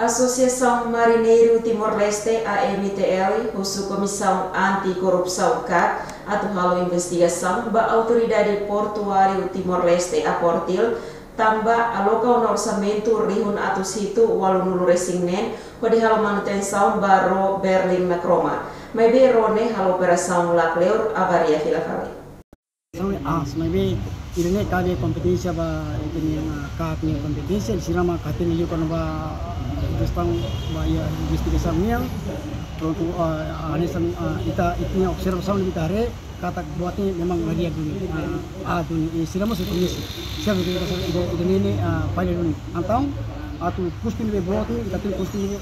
Associação Marinheiro Timor-Leste, AMTL, husu Comissão Anti-Corrupção CAC, atau halo investigação ba Autoridade Portuário Timor-Leste, Aportil, tambah aloca no orçamento rihun atau situ walunulu resingnen, kode halo manutenção baro Berlin Macroma. May be rone halo operação lakleur avaria filafali. Maybe ini kade kompetisi ba ini kak ni kompetisi sirama katin liu kan ba Jepang ba ya investigasi niang untuk anisan ita itnya observasi lebih tare kata buatnya memang lagi dunia sirama sekomisi siapa itu ini pilot ini antau atau kusti lebih buatnya tapi kusti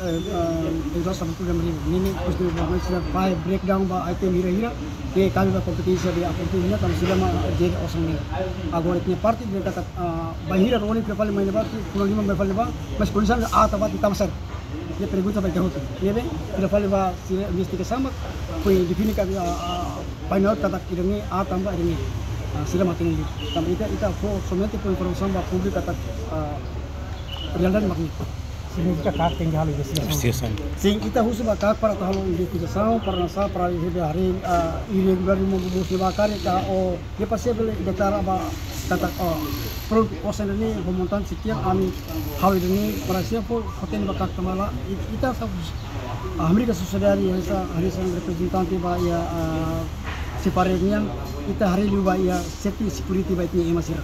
itu sama tu dalam ini kusti lebih buatnya file breakdown ba item hira-hira ke kami ba kompetisi di aportunya kan sirama jadi osong ni algoritma parti dia kata bahira roni ke paling main ba pulang lima paling ba mas polisian atau ba kita masar dia pergunta baik jauh dia be kita paling ba investigasi sama koi defini kami final kata ini tambah ini sirama tinggi tapi kita somente por informação ba publik kata perjalanan magnet significa kak tinggal investigasi sing kita khusus bakal para tahun investigasi para nasa para hari irregular membus dibakar ka dia pasti boleh deklara ba kata pro kosen ini pemontan sekian ami hal ini para siapa hotel bakal kemana kita Amerika Saudari hari sang representanti ba ya separenya kita hari lu ba ya safety security ba ini masih